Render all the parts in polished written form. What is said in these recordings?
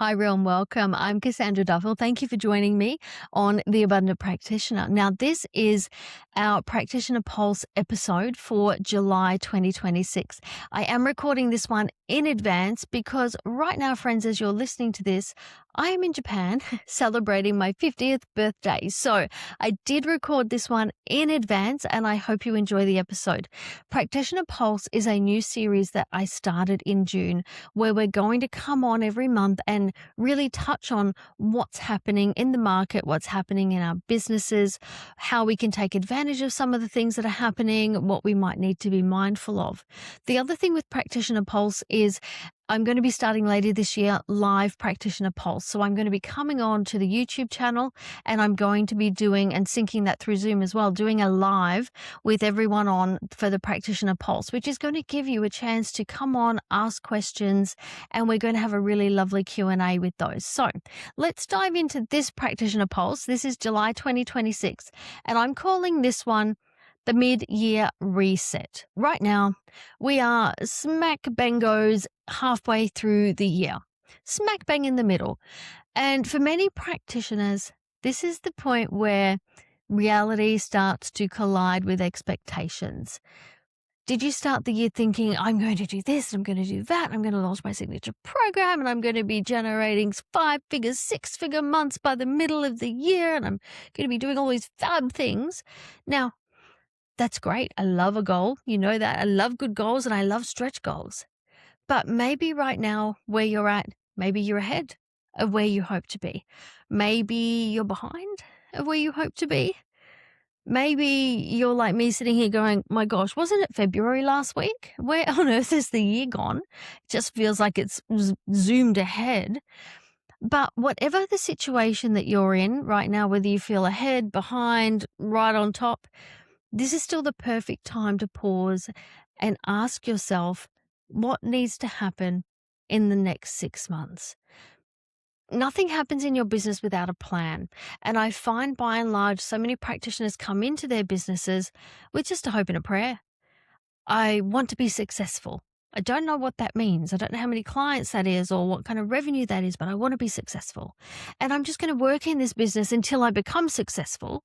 Hi, real and welcome. I'm Cassandra Duffill. Thank you for joining me on The Abundant Practitioner. Now, this is our Practitioner Pulse episode for July 2026. I am recording this one in advance because right now, friends, as you're listening to this, I am in Japan celebrating my 50th birthday. So I did record this one in advance and I hope you enjoy the episode. Practitioner Pulse is a new series that I started in June where we're going to come on every month and really touch on what's happening in the market, what's happening in our businesses, how we can take advantage of some of the things that are happening, what we might need to be mindful of. The other thing with Practitioner Pulse is I'm going to be starting later this year live Practitioner Pulse. So I'm going to be coming on to the YouTube channel and I'm going to be doing and syncing that through Zoom as well, doing a live with everyone on for the Practitioner Pulse, which is going to give you a chance to come on, ask questions, and we're going to have a really lovely Q&A with those. So let's dive into this Practitioner Pulse. This is July 2026, and I'm calling this one the mid-year reset. Right now, we are smack bangos halfway through the year, smack bang in the middle. And for many practitioners, this is the point where reality starts to collide with expectations. Did you start the year thinking, I'm going to do this, I'm going to do that, I'm going to launch my signature program, and I'm going to be generating 5-figure, 6-figure months by the middle of the year, and I'm going to be doing all these fab things? Now, that's great. I love a goal. You know that. I love good goals and I love stretch goals. But maybe right now where you're at, maybe you're ahead of where you hope to be. Maybe you're behind of where you hope to be. Maybe you're like me sitting here going, my gosh, wasn't it February last week? Where on earth is the year gone? It just feels like it's zoomed ahead. But whatever the situation that you're in right now, whether you feel ahead, behind, right on top, this is still the perfect time to pause and ask yourself what needs to happen in the next 6 months. Nothing happens in your business without a plan. And I find by and large, so many practitioners come into their businesses with just a hope and a prayer. I want to be successful. I don't know what that means. I don't know how many clients that is or what kind of revenue that is, but I want to be successful. And I'm just going to work in this business until I become successful,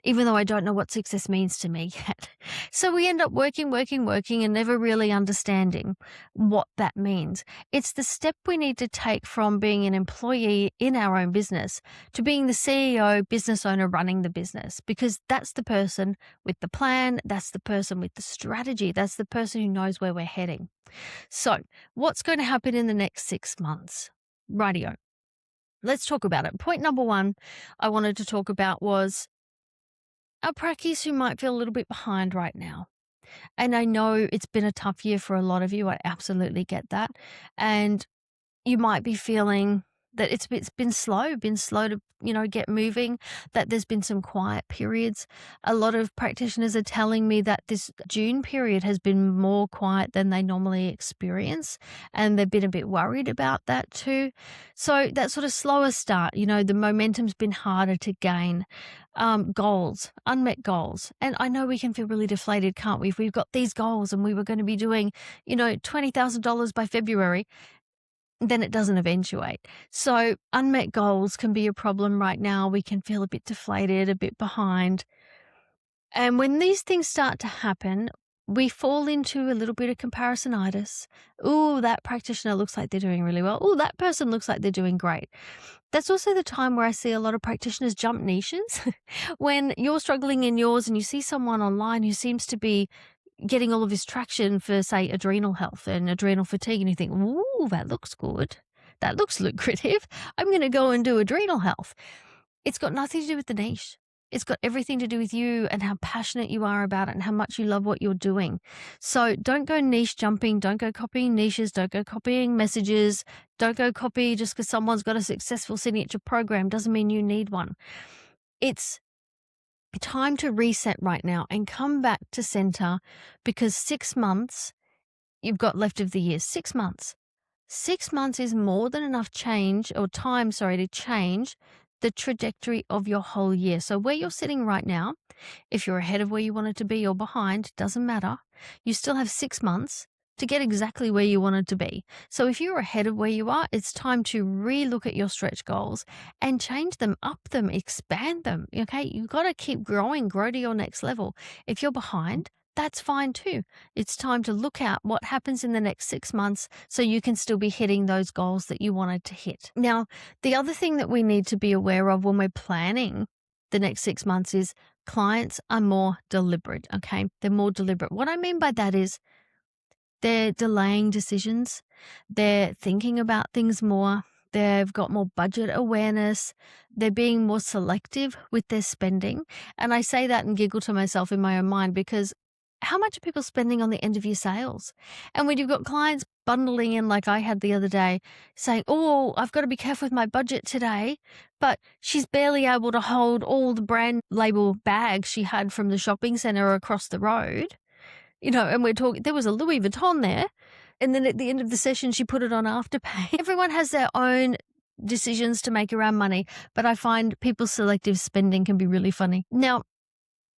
even though I don't know what success means to me yet. So we end up working, and never really understanding what that means. It's the step we need to take from being an employee in our own business to being the CEO, business owner running the business, because that's the person with the plan, that's the person with the strategy, that's the person who knows where we're heading. So what's going to happen in the next 6 months? Rightio. Let's talk about it. Point number one I wanted to talk about was our practice who might feel a little bit behind right now. And I know it's been a tough year for a lot of you. I absolutely get that. And you might be feeling that it's been slow to, get moving, that there's been some quiet periods. A lot of practitioners are telling me that this June period has been more quiet than they normally experience. And they've been a bit worried about that too. So that sort of slower start, the momentum's been harder to gain. Goals, unmet goals. And I know we can feel really deflated, can't we? If we've got these goals and we were going to be doing, $20,000 by February, then it doesn't eventuate. So unmet goals can be a problem right now. We can feel a bit deflated, a bit behind. And when these things start to happen, we fall into a little bit of comparisonitis. Oh, that practitioner looks like they're doing really well. Oh, that person looks like they're doing great. That's also the time where I see a lot of practitioners jump niches. When you're struggling in yours and you see someone online who seems to be getting all of this traction for, say, adrenal health and adrenal fatigue, and you think, ooh, that looks good. That looks lucrative. I'm going to go and do adrenal health. It's got nothing to do with the niche. It's got everything to do with you and how passionate you are about it and how much you love what you're doing. So don't go niche jumping. Don't go copying niches. Don't go copying messages. Don't go copy just because someone's got a successful signature program doesn't mean you need one. It's time to reset right now and come back to center, because 6 months you've got left of the year. 6 months. 6 months is more than enough time to change the trajectory of your whole year. So where you're sitting right now, if you're ahead of where you wanted to be or behind, doesn't matter. You still have 6 months to get exactly where you wanted to be. So if you're ahead of where you are, it's time to re-look at your stretch goals and change them, up them, expand them. Okay. You've got to keep growing, grow to your next level. If you're behind, that's fine too. It's time to look at what happens in the next 6 months so you can still be hitting those goals that you wanted to hit. Now, the other thing that we need to be aware of when we're planning the next 6 months is clients are more deliberate. Okay. They're more deliberate. What I mean by that is they're delaying decisions. They're thinking about things more. They've got more budget awareness. They're being more selective with their spending. And I say that and giggle to myself in my own mind because how much are people spending on the end of year sales? And when you've got clients bundling in, like I had the other day, saying, oh, I've got to be careful with my budget today, but she's barely able to hold all the brand label bags she had from the shopping center across the road. And we're talking, there was a Louis Vuitton there. And then at the end of the session, she put it on Afterpay. Everyone has their own decisions to make around money, but I find people's selective spending can be really funny. Now,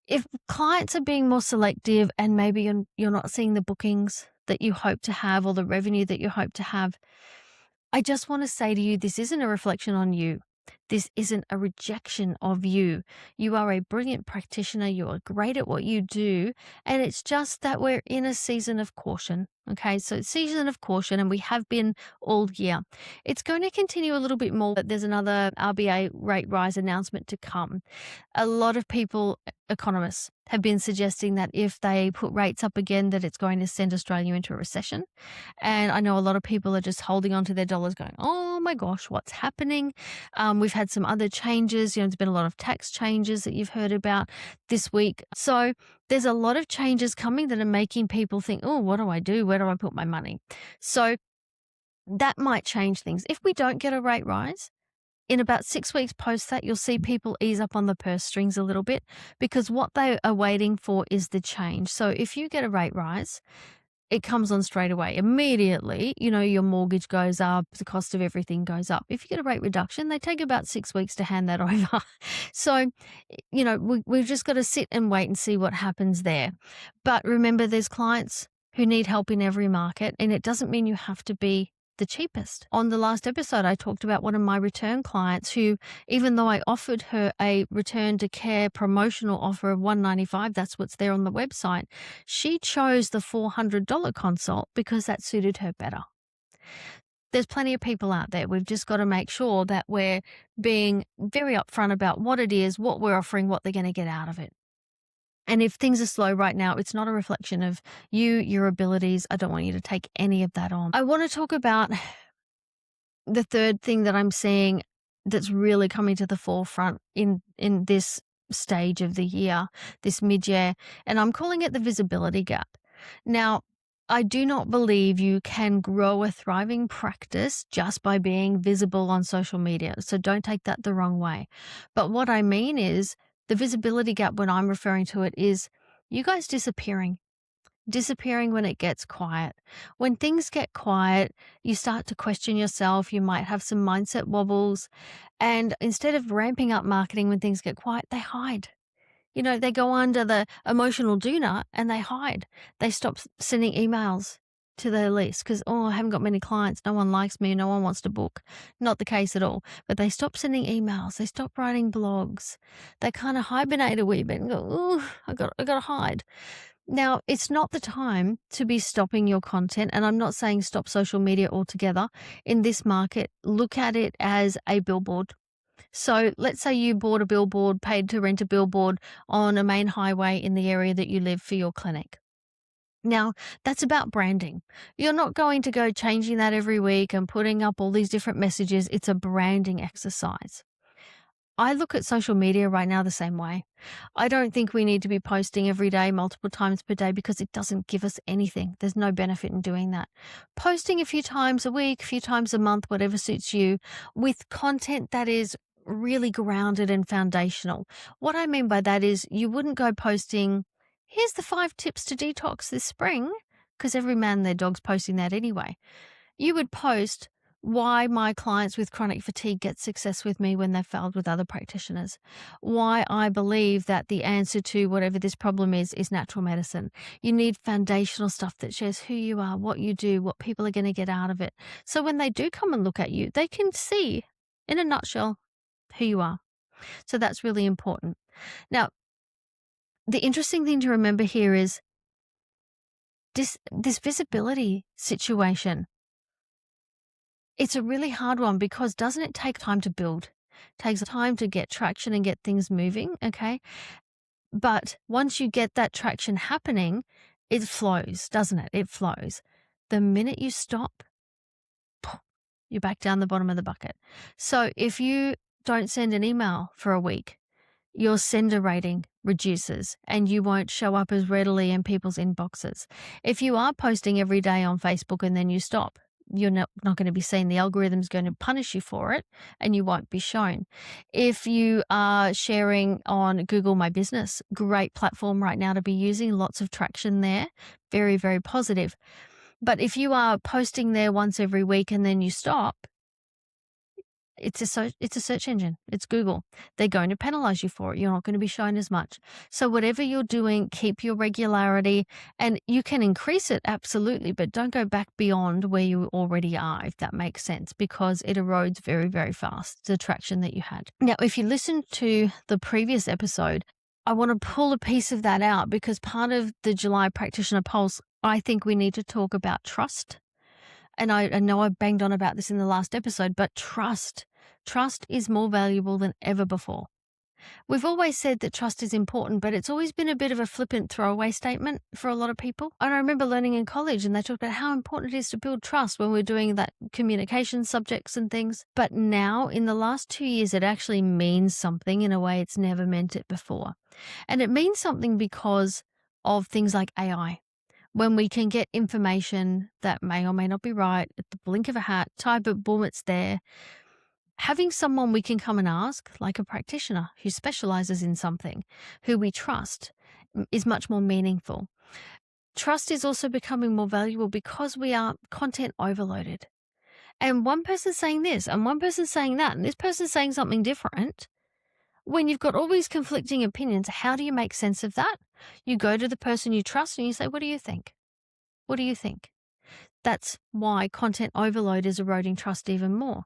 if clients are being more selective and maybe you're not seeing the bookings that you hope to have or the revenue that you hope to have, I just want to say to you, this isn't a reflection on you. This isn't a rejection of you. You are a brilliant practitioner. You are great at what you do. And it's just that we're in a season of caution. Okay, so it's season of caution, and we have been all year. It's going to continue a little bit more, but there's another RBA rate rise announcement to come. A lot of people, economists, have been suggesting that if they put rates up again, that it's going to send Australia into a recession. And I know a lot of people are just holding on to their dollars going, oh my gosh, what's happening? We've had some other changes. There's been a lot of tax changes that you've heard about this week. So there's a lot of changes coming that are making people think, oh, what do I do? Where do I put my money? So that might change things. If we don't get a rate rise, in about 6 weeks post that, you'll see people ease up on the purse strings a little bit because what they are waiting for is the change. So if you get a rate rise, it comes on straight away. Immediately, your mortgage goes up, the cost of everything goes up. If you get a rate reduction, they take about 6 weeks to hand that over. So, we've just got to sit and wait and see what happens there. But remember, there's clients who need help in every market, and it doesn't mean you have to be the cheapest. On the last episode, I talked about one of my return clients who, even though I offered her a return to care promotional offer of $195, that's what's there on the website, she chose the $400 consult because that suited her better. There's plenty of people out there. We've just got to make sure that we're being very upfront about what it is, what we're offering, what they're going to get out of it. And if things are slow right now, it's not a reflection of you, your abilities. I don't want you to take any of that on. I want to talk about the third thing that I'm seeing that's really coming to the forefront in this stage of the year, this mid-year, and I'm calling it the visibility gap. Now, I do not believe you can grow a thriving practice just by being visible on social media. So don't take that the wrong way. But what I mean is the visibility gap, when I'm referring to it, is you guys disappearing when it gets quiet. When things get quiet, you start to question yourself. You might have some mindset wobbles. And instead of ramping up marketing when things get quiet, they hide. They go under the emotional do not and they hide. They stop sending emails to their list because, I haven't got many clients. No one likes me. No one wants to book. Not the case at all. But they stop sending emails. They stop writing blogs. They kind of hibernate a wee bit and go, I got to hide. Now, it's not the time to be stopping your content, and I'm not saying stop social media altogether. In this market, look at it as a billboard. So let's say you bought a billboard, paid to rent a billboard on a main highway in the area that you live for your clinic. Now, that's about branding. You're not going to go changing that every week and putting up all these different messages. It's a branding exercise. I look at social media right now the same way. I don't think we need to be posting every day, multiple times per day, because it doesn't give us anything. There's no benefit in doing that. Posting a few times a week, a few times a month, whatever suits you, with content that is really grounded and foundational. What I mean by that is you wouldn't go posting, here's the 5 tips to detox this spring, because every man and their dog's posting that anyway. You would post, why my clients with chronic fatigue get success with me when they've failed with other practitioners, why I believe that the answer to whatever this problem is natural medicine. You need foundational stuff that shares who you are, what you do, what people are going to get out of it. So when they do come and look at you, they can see in a nutshell who you are. So that's really important. Now, the interesting thing to remember here is this visibility situation. It's a really hard one because doesn't it take time to build? It takes time to get traction and get things moving, okay? But once you get that traction happening, it flows, doesn't it? It flows. The minute you stop, you're back down the bottom of the bucket. So if you don't send an email for a week, your sender rating reduces and you won't show up as readily in people's inboxes. If you are posting every day on Facebook and then you stop, you're not going to be seen. The algorithm's going to punish you for it and you won't be shown. If you are sharing on Google My Business, great platform right now to be using, lots of traction there, very, very positive. But if you are posting there once every week and then you stop, it's a search engine. It's Google. They're going to penalize you for it. You're not going to be shown as much. So whatever you're doing, keep your regularity, and you can increase it absolutely, but don't go back beyond where you already are, if that makes sense, because it erodes very, very fast, the traction that you had. Now, if you listen to the previous episode, I want to pull a piece of that out because part of the July Practitioner Pulse, I think we need to talk about trust. And I know I banged on about this in the last episode, but trust is more valuable than ever before. We've always said that trust is important, but it's always been a bit of a flippant throwaway statement for a lot of people. And I remember learning in college and they talked about how important it is to build trust when we're doing that communication subjects and things. But now in the last 2 years, it actually means something in a way it's never meant it before. And it means something because of things like AI. When we can get information that may or may not be right at the blink of a hat, type it, boom, it's there. Having someone we can come and ask, like a practitioner who specializes in something, who we trust, is much more meaningful. Trust is also becoming more valuable because we are content overloaded. And one person's saying this, and one person's saying that, and this person's saying something different. When you've got all these conflicting opinions, how do you make sense of that? You go to the person you trust and you say, what do you think? What do you think? That's why content overload is eroding trust even more.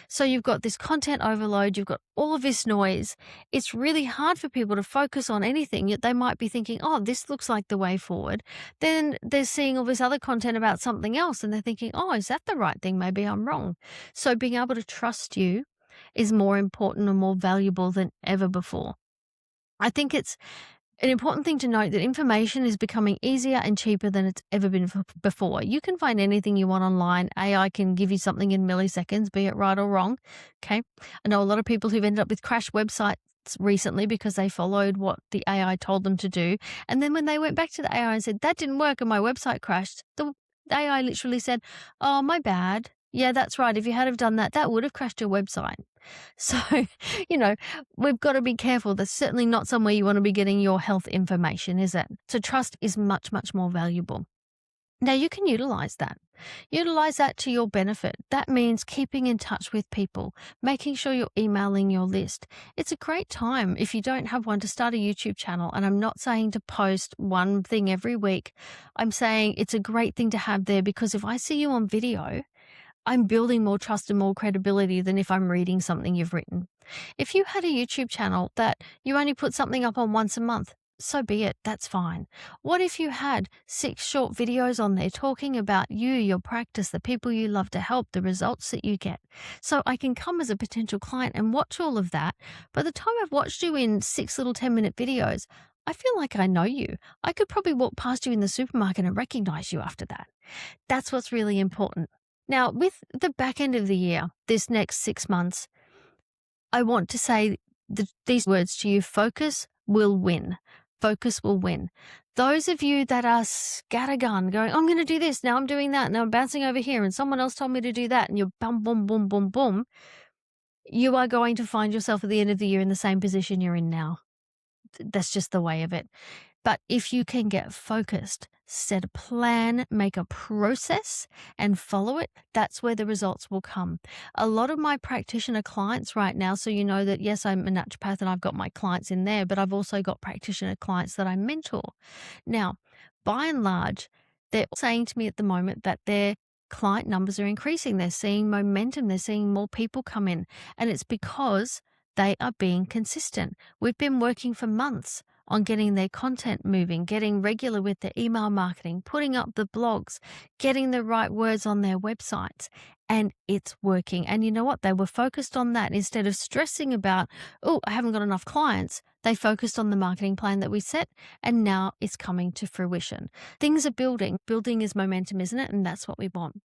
So you've got this content overload, you've got all of this noise. It's really hard for people to focus on anything, yet they might be thinking, oh, this looks like the way forward. Then they're seeing all this other content about something else and they're thinking, oh, is that the right thing? Maybe I'm wrong. So being able to trust you is more important and more valuable than ever before. I think it's an important thing to note that information is becoming easier and cheaper than it's ever been before. You can find anything you want online. AI can give you something in milliseconds, be it right or wrong. Okay. I know a lot of people who've ended up with crashed websites recently because they followed what the AI told them to do. And then when they went back to the AI and said, that didn't work and my website crashed, the AI literally said, oh, my bad. Yeah, that's right. If you had have done that, that would have crashed your website. So, we've got to be careful. That's certainly not somewhere you want to be getting your health information, is it? So trust is much, much more valuable. Now you can utilize that. Utilize that to your benefit. That means keeping in touch with people, making sure you're emailing your list. It's a great time if you don't have one to start a YouTube channel. And I'm not saying to post one thing every week. I'm saying it's a great thing to have there because if I see you on video, I'm building more trust and more credibility than if I'm reading something you've written. If you had a YouTube channel that you only put something up on once a month, so be it, that's fine. What if you had 6 short videos on there talking about you, your practice, the people you love to help, the results that you get? So I can come as a potential client and watch all of that. By the time I've watched you in 6 little 10-minute videos, I feel like I know you. I could probably walk past you in the supermarket and recognize you after that. That's what's really important. Now, with the back end of the year, this next 6 months, I want to say these words to you: focus will win. Focus will win. Those of you that are scattergun, going, I'm going to do this, now I'm doing that, now I'm bouncing over here, and someone else told me to do that, and you're boom, boom, boom, boom, boom, you are going to find yourself at the end of the year in the same position you're in now. That's just the way of it. But if you can get focused, set a plan, make a process, and follow it, that's where the results will come. A lot of my practitioner clients right now, so you know that, yes, I'm a naturopath and I've got my clients in there, but I've also got practitioner clients that I mentor. Now, by and large, they're saying to me at the moment that their client numbers are increasing. They're seeing momentum. They're seeing more people come in. And it's because they are being consistent. We've been working for months on getting their content moving, getting regular with their email marketing, putting up the blogs, getting the right words on their websites, and it's working. And you know what? They were focused on that instead of stressing about, oh, I haven't got enough clients. They focused on the marketing plan that we set, and now it's coming to fruition. Things are building. Building is momentum, isn't it? And that's what we want.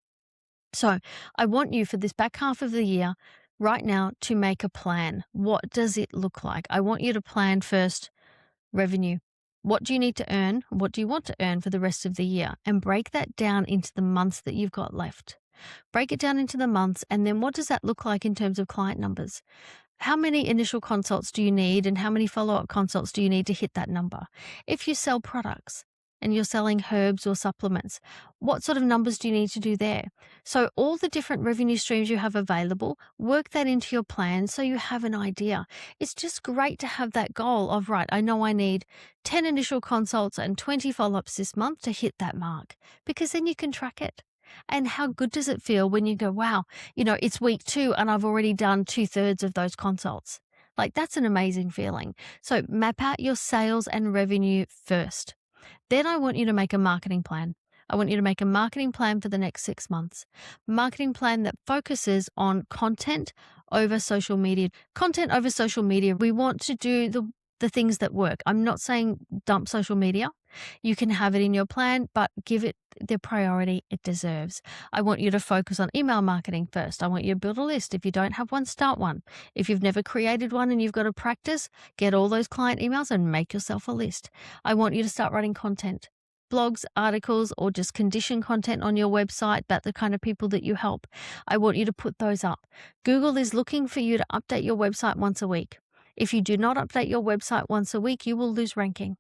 So I want you for this back half of the year right now to make a plan. What does it look like? I want you to plan first revenue. What do you need to earn? What do you want to earn for the rest of the year? And break that down into the months that you've got left. Break it down into the months. And then what does that look like in terms of client numbers? How many initial consults do you need and how many follow-up consults do you need to hit that number? If you sell products and you're selling herbs or supplements, what sort of numbers do you need to do there? So all the different revenue streams you have available, work that into your plan so you have an idea. It's just great to have that goal of, right, I know I need 10 initial consults and 20 follow-ups this month to hit that mark, because then you can track it. And how good does it feel when you go, wow, it's week 2 and I've already done 2/3 of those consults. Like, that's an amazing feeling. So map out your sales and revenue first. Then I want you to make a marketing plan. I want you to make a marketing plan for the next 6 months. Marketing plan that focuses on content over social media. Content over social media. We want to do the things that work. I'm not saying dump social media. You can have it in your plan, but give it the priority it deserves. I want you to focus on email marketing first. I want you to build a list. If you don't have one, start one. If you've never created one and you've got to practice, get all those client emails and make yourself a list. I want you to start writing content. Blogs, articles, or just condition content on your website about the kind of people that you help. I want you to put those up. Google is looking for you to update your website once a week. If you do not update your website once a week, you will lose ranking.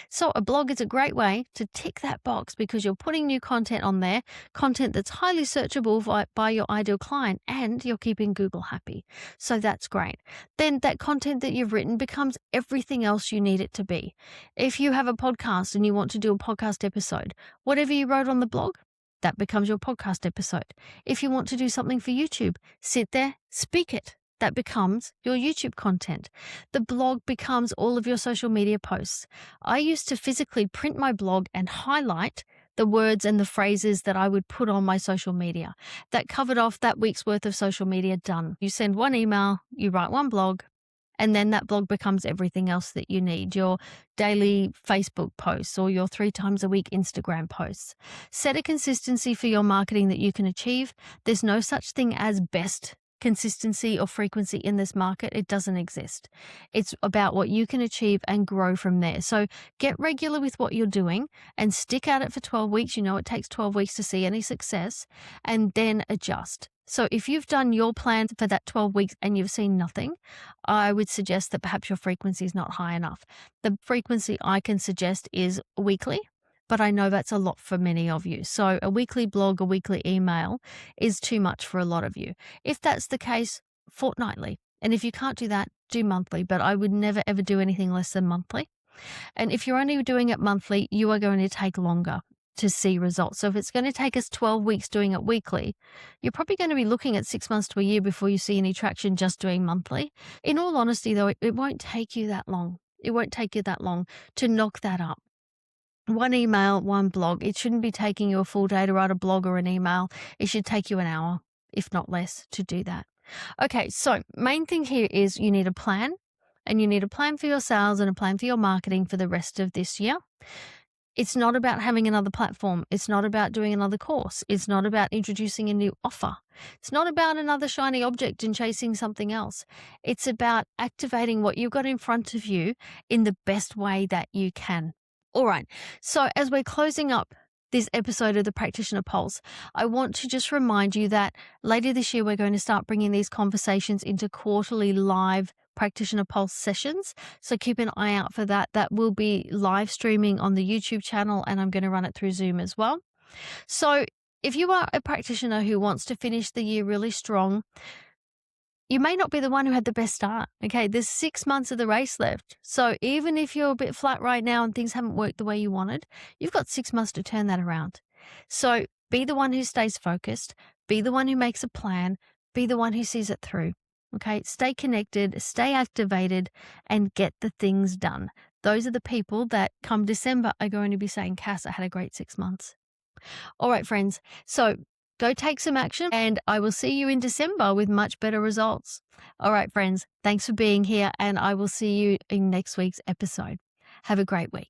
So a blog is a great way to tick that box because you're putting new content on there, content that's highly searchable by your ideal client, and you're keeping Google happy. So that's great. Then that content that you've written becomes everything else you need it to be. If you have a podcast and you want to do a podcast episode, whatever you wrote on the blog, that becomes your podcast episode. If you want to do something for YouTube, sit there, speak it. That becomes your YouTube content. The blog becomes all of your social media posts. I used to physically print my blog and highlight the words and the phrases that I would put on my social media. That covered off that week's worth of social media done. You send one email, you write one blog, and then that blog becomes everything else that you need, your daily Facebook posts or your 3 times a week Instagram posts. Set a consistency for your marketing that you can achieve. There's no such thing as best consistency or frequency in this market. It doesn't exist. It's about what you can achieve and grow from there. So get regular with what you're doing and stick at it for 12 weeks. You know, it takes 12 weeks to see any success, and then adjust. So if you've done your plan for that 12 weeks and you've seen nothing, I would suggest that perhaps your frequency is not high enough. The frequency I can suggest is weekly, but I know that's a lot for many of you. So a weekly blog, a weekly email is too much for a lot of you. If that's the case, fortnightly. And if you can't do that, do monthly. But I would never, ever do anything less than monthly. And if you're only doing it monthly, you are going to take longer to see results. So if it's going to take us 12 weeks doing it weekly, you're probably going to be looking at 6 months to a year before you see any traction just doing monthly. In all honesty, though, it won't take you that long. It won't take you that long to knock that up. One email, one blog. It shouldn't be taking you a full day to write a blog or an email. It should take you an hour, if not less, to do that. Okay, so main thing here is you need a plan, and you need a plan for your sales and a plan for your marketing for the rest of this year. It's not about having another platform. It's not about doing another course. It's not about introducing a new offer. It's not about another shiny object and chasing something else. It's about activating what you've got in front of you in the best way that you can. All right. So as we're closing up this episode of the Practitioner Pulse, I want to just remind you that later this year, we're going to start bringing these conversations into quarterly live Practitioner Pulse sessions. So keep an eye out for that. That will be live streaming on the YouTube channel, and I'm going to run it through Zoom as well. So if you are a practitioner who wants to finish the year really strong, you may not be the one who had the best start. Okay, there's 6 months of the race left. So even if you're a bit flat right now and things haven't worked the way you wanted, you've got 6 months to turn that around. So be the one who stays focused, be the one who makes a plan, be the one who sees it through. Okay, stay connected, stay activated, and get the things done. Those are the people that come December are going to be saying, Cass, I had a great 6 months. All right, friends. So go take some action, and I will see you in December with much better results. All right, friends. Thanks for being here, and I will see you in next week's episode. Have a great week.